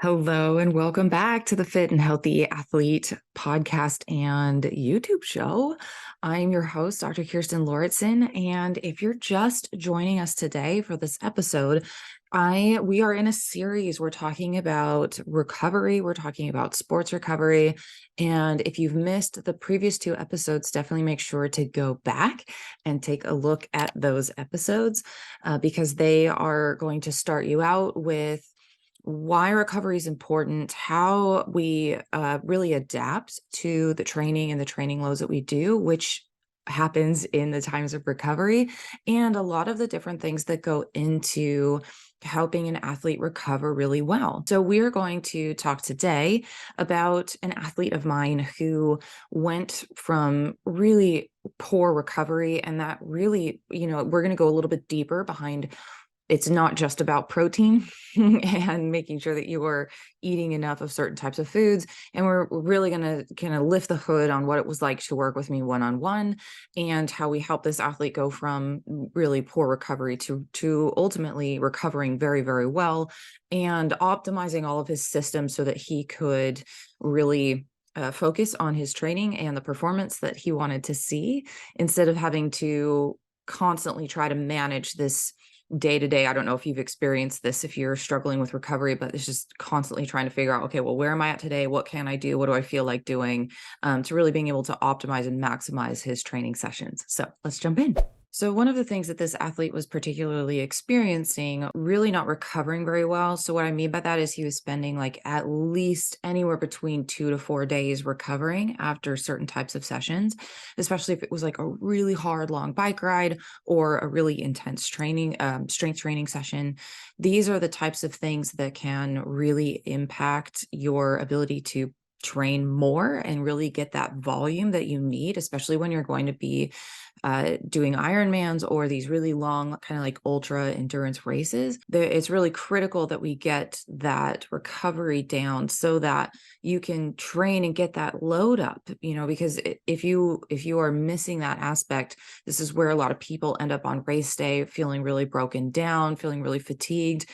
Hello and welcome back to the Fit and Healthy Athlete podcast and YouTube show. I'm your host, Dr. Kirsten Lauritsen, and if you're just joining us today for this episode, we are in a series. We're talking about recovery. We're talking about sports recovery. And if you've missed the previous two episodes, definitely make sure to go back and take a look at those episodes because they are going to start you out with why recovery is important, how we really adapt to the training and the training loads that we do, which happens in the times of recovery, and a lot of the different things that go into helping an athlete recover really well. So we are going to talk today about an athlete of mine who went from really poor recovery, and that really, we're going to go a little bit deeper behind. It's not just about protein and making sure that you are eating enough of certain types of foods. And we're really going to kind of lift the hood on what it was like to work with me one-on-one and how we help this athlete go from really poor recovery to ultimately recovering very, very well and optimizing all of his systems so that he could really focus on his training and the performance that he wanted to see instead of having to constantly try to manage this day to day. I don't know if you've experienced this, if you're struggling with recovery, but it's just constantly trying to figure out, okay, well, where am I at today? What can I do? What do I feel like doing? To really being able to optimize and maximize his training sessions. So let's jump in. So one of the things that this athlete was particularly experiencing, really not recovering very well. So what I mean by that is he was spending like at least anywhere between 2 to 4 days recovering after certain types of sessions, especially if it was like a really hard long bike ride or a really intense training, strength training session. These are the types of things that can really impact your ability to train more and really get that volume that you need, especially when you're going to be doing Ironmans or these really long kind of like ultra endurance races. It's really critical that we get that recovery down so that you can train and get that load up, because if you are missing that aspect, this is where a lot of people end up on race day feeling really broken down, feeling really fatigued.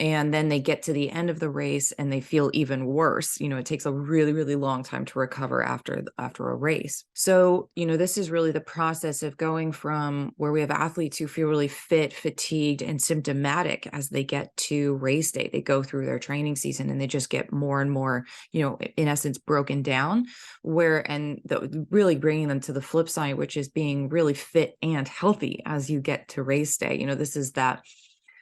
And then they get to the end of the race and they feel even worse. It takes a really, really long time to recover after a race. So, this is really the process of going from where we have athletes who feel really fit, fatigued, and symptomatic as they get to race day. They go through their training season and they just get more and more, in essence, broken down, really bringing them to the flip side, which is being really fit and healthy as you get to race day. This is that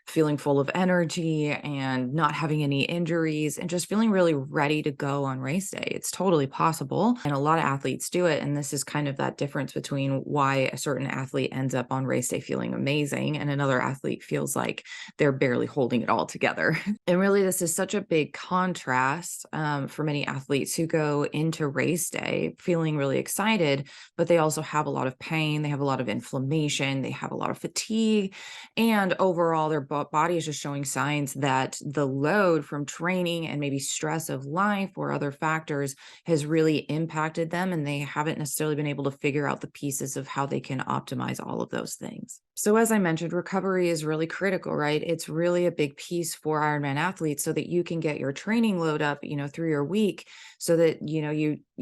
feeling full of energy and not having any injuries and just feeling really ready to go on race day. It's totally possible. And a lot of athletes do it. And this is kind of that difference between why a certain athlete ends up on race day feeling amazing and another athlete feels like they're barely holding it all together. And really, this is such a big contrast for many athletes who go into race day feeling really excited, but they also have a lot of pain. They have a lot of inflammation. They have a lot of fatigue. And overall, their body is just showing signs that the load from training and maybe stress of life or other factors has really impacted them. And they haven't necessarily been able to figure out the pieces of how they can optimize all of those things. So as I mentioned, recovery is really critical, right? It's really a big piece for Ironman athletes so that you can get your training load up, through your week so that,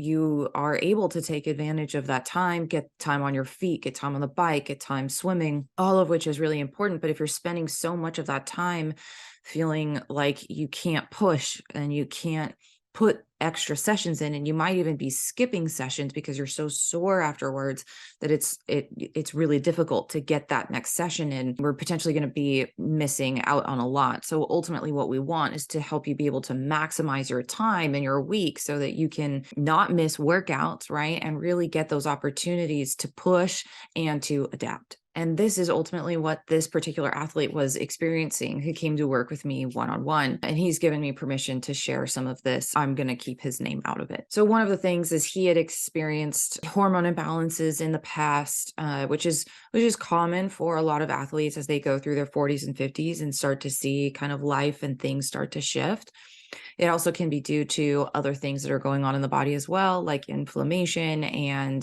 you are able to take advantage of that time, get time on your feet, get time on the bike, get time swimming, all of which is really important. But if you're spending so much of that time feeling like you can't push and you can't put extra sessions in, and you might even be skipping sessions because you're so sore afterwards that it's really difficult to get that next session in, we're potentially going to be missing out on a lot. So ultimately what we want is to help you be able to maximize your time in your week so that you can not miss workouts, right? And really get those opportunities to push and to adapt. And this is ultimately what this particular athlete was experiencing who came to work with me one-on-one. And he's given me permission to share some of this. I'm going to keep his name out of it. So one of the things is he had experienced hormone imbalances in the past, which is common for a lot of athletes as they go through their 40s and 50s and start to see kind of life and things start to shift. It also can be due to other things that are going on in the body as well, like inflammation and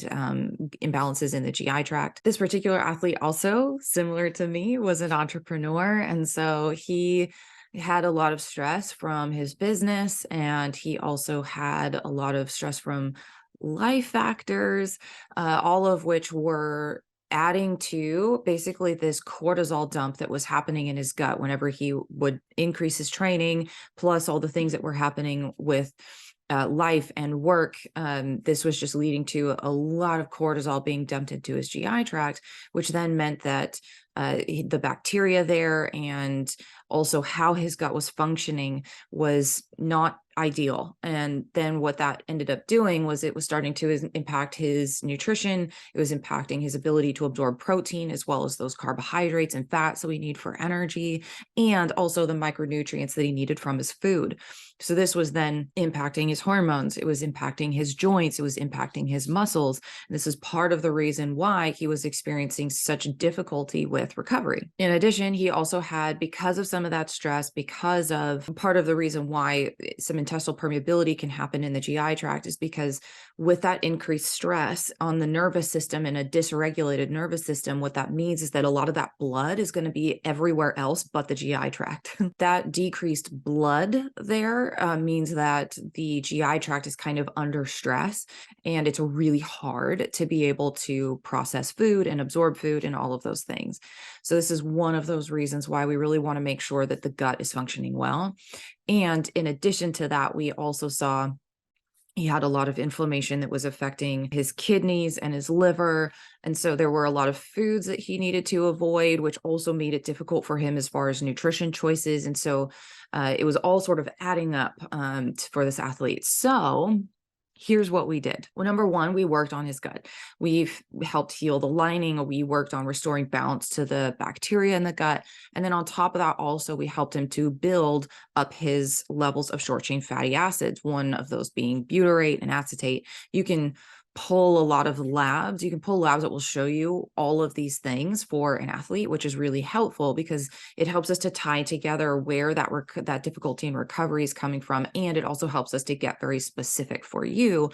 imbalances in the GI tract. This particular athlete also, similar to me, was an entrepreneur. And so he had a lot of stress from his business, and he also had a lot of stress from life factors, all of which were adding to basically this cortisol dump that was happening in his gut whenever he would increase his training, plus all the things that were happening with life and work. This was just leading to a lot of cortisol being dumped into his GI tract, which then meant that the bacteria there and also how his gut was functioning was not ideal. And then what that ended up doing was it was starting to impact his nutrition. It was impacting his ability to absorb protein as well as those carbohydrates and fats that we need for energy, and also the micronutrients that he needed from his food. So this was then impacting his hormones. It was impacting his joints. It was impacting his muscles. And this is part of the reason why he was experiencing such difficulty with recovery. In addition, he also had, because of some of that stress, because of part of the reason why some intestinal permeability can happen in the GI tract is because with that increased stress on the nervous system and a dysregulated nervous system, what that means is that a lot of that blood is going to be everywhere else but the GI tract. That decreased blood there means that the GI tract is kind of under stress, and it's really hard to be able to process food and absorb food and all of those things. So this is one of those reasons why we really want to make sure that the gut is functioning well. And in addition to that, we also saw he had a lot of inflammation that was affecting his kidneys and his liver. And so there were a lot of foods that he needed to avoid, which also made it difficult for him as far as nutrition choices. And so it was all sort of adding up for this athlete. So here's what we did. Well, number one, we worked on his gut. We've helped heal the lining. We worked on restoring balance to the bacteria in the gut. And then on top of that, also, we helped him to build up his levels of short chain fatty acids, one of those being butyrate and acetate. You can pull a lot of labs. You can pull labs that will show you all of these things for an athlete, which is really helpful because it helps us to tie together where that difficulty in recovery is coming from. And it also helps us to get very specific for you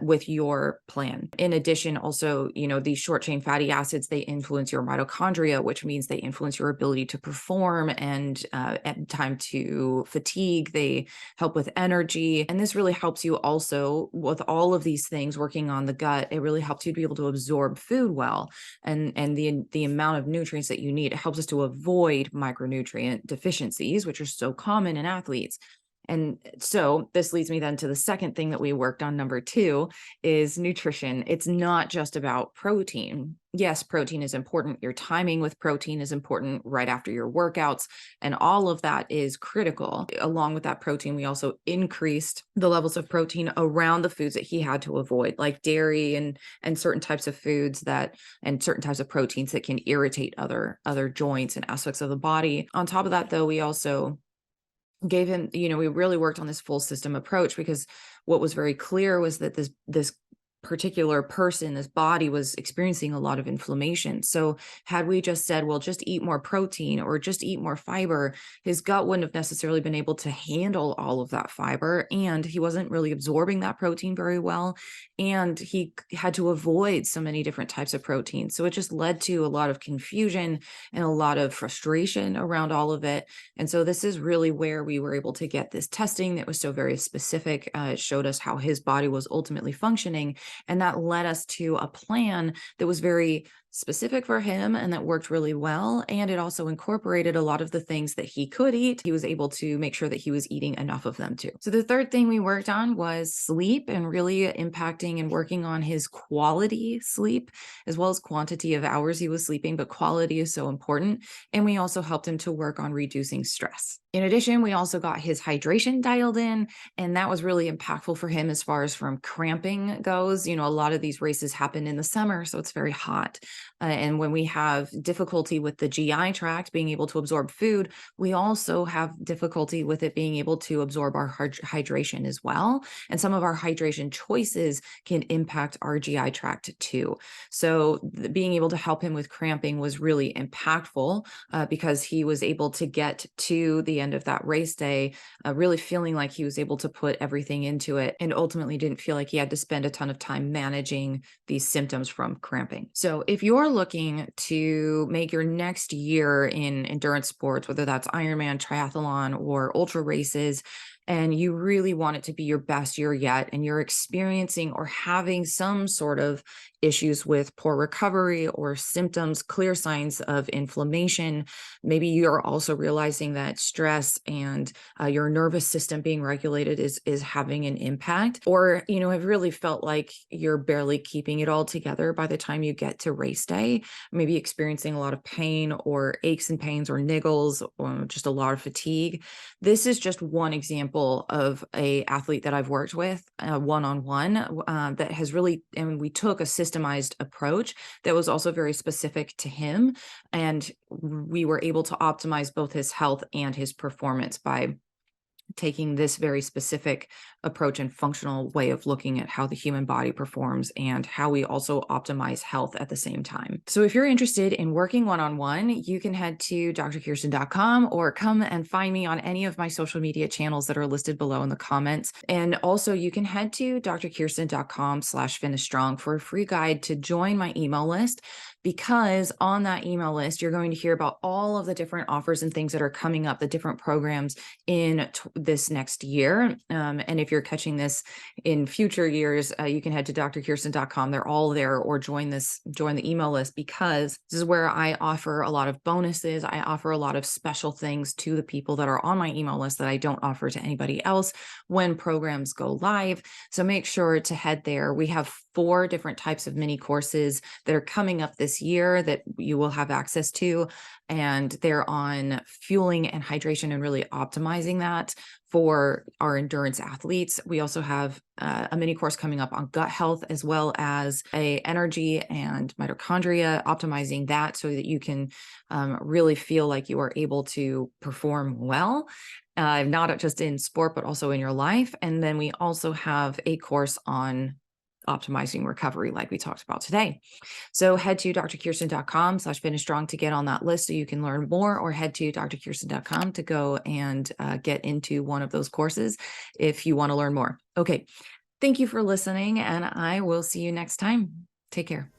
with your plan. In addition, also, these short chain fatty acids, they influence your mitochondria, which means they influence your ability to perform and at time to fatigue. They help with energy. And this really helps you also with all of these things working on the gut. It really helps you to be able to absorb food well, and the amount of nutrients that you need. It helps us to avoid micronutrient deficiencies, which are so common in athletes. And so this leads me then to the second thing that we worked on, number two, is nutrition. It's not just about protein. Yes, protein is important. Your timing with protein is important right after your workouts, and all of that is critical. Along with that protein, we also increased the levels of protein around the foods that he had to avoid, like dairy and certain types of foods and certain types of proteins that can irritate other joints and aspects of the body. On top of that, though, we also gave him, we really worked on this full system approach, because what was very clear was that this particular person, this body, was experiencing a lot of inflammation. So had we just said, well, just eat more protein or just eat more fiber, his gut wouldn't have necessarily been able to handle all of that fiber, and he wasn't really absorbing that protein very well, and he had to avoid so many different types of protein. So it just led to a lot of confusion and a lot of frustration around all of it. And so this is really where we were able to get this testing that was so very specific. It showed us how his body was ultimately functioning, and that led us to a plan that was very specific for him and that worked really well. And it also incorporated a lot of the things that he could eat. He was able to make sure that he was eating enough of them too. So the third thing we worked on was sleep, and really impacting and working on his quality sleep as well as quantity of hours he was sleeping. But quality is so important. And we also helped him to work on reducing stress. In addition, we also got his hydration dialed in, and that was really impactful for him as far as from cramping goes. A lot of these races happen in the summer, so it's very hot. And when we have difficulty with the GI tract being able to absorb food, we also have difficulty with it being able to absorb our hydration as well. And some of our hydration choices can impact our GI tract too. So being able to help him with cramping was really impactful because he was able to get to the end of that race day really feeling like he was able to put everything into it, and ultimately didn't feel like he had to spend a ton of time managing these symptoms from cramping. So if you're looking to make your next year in endurance sports, whether that's Ironman, triathlon, or ultra races, and you really want it to be your best year yet, and you're experiencing or having some sort of issues with poor recovery or symptoms, clear signs of inflammation, maybe you're also realizing that stress and your nervous system being regulated is having an impact, or have really felt like you're barely keeping it all together by the time you get to race day, maybe experiencing a lot of pain or aches and pains or niggles or just a lot of fatigue. This is just one example of a athlete that I've worked with one-on-one that has really, and we took a systemized approach that was also very specific to him, and we were able to optimize both his health and his performance by taking this very specific approach and functional way of looking at how the human body performs and how we also optimize health at the same time. So if you're interested in working one-on-one, you can head to drkirsten.com or come and find me on any of my social media channels that are listed below in the comments. And also you can head to drkirsten.com/finishstrong for a free guide to join my email list, because on that email list, you're going to hear about all of the different offers and things that are coming up, the different programs in this next year. And if you're catching this in future years, you can head to drkirsten.com. They're all there, or join the email list, because this is where I offer a lot of bonuses. I offer a lot of special things to the people that are on my email list that I don't offer to anybody else when programs go live. So make sure to head there. We have 4 different types of mini courses that are coming up this year that you will have access to, and they're on fueling and hydration and really optimizing that for our endurance athletes. We also have a mini course coming up on gut health, as well as a energy and mitochondria, optimizing that so that you can really feel like you are able to perform well, not just in sport, but also in your life. And then we also have a course on optimizing recovery, like we talked about today. So head to drkirsten.com/finishstrong to get on that list so you can learn more, or head to drkirsten.com to go and get into one of those courses if you want to learn more. Okay. Thank you for listening, and I will see you next time. Take care.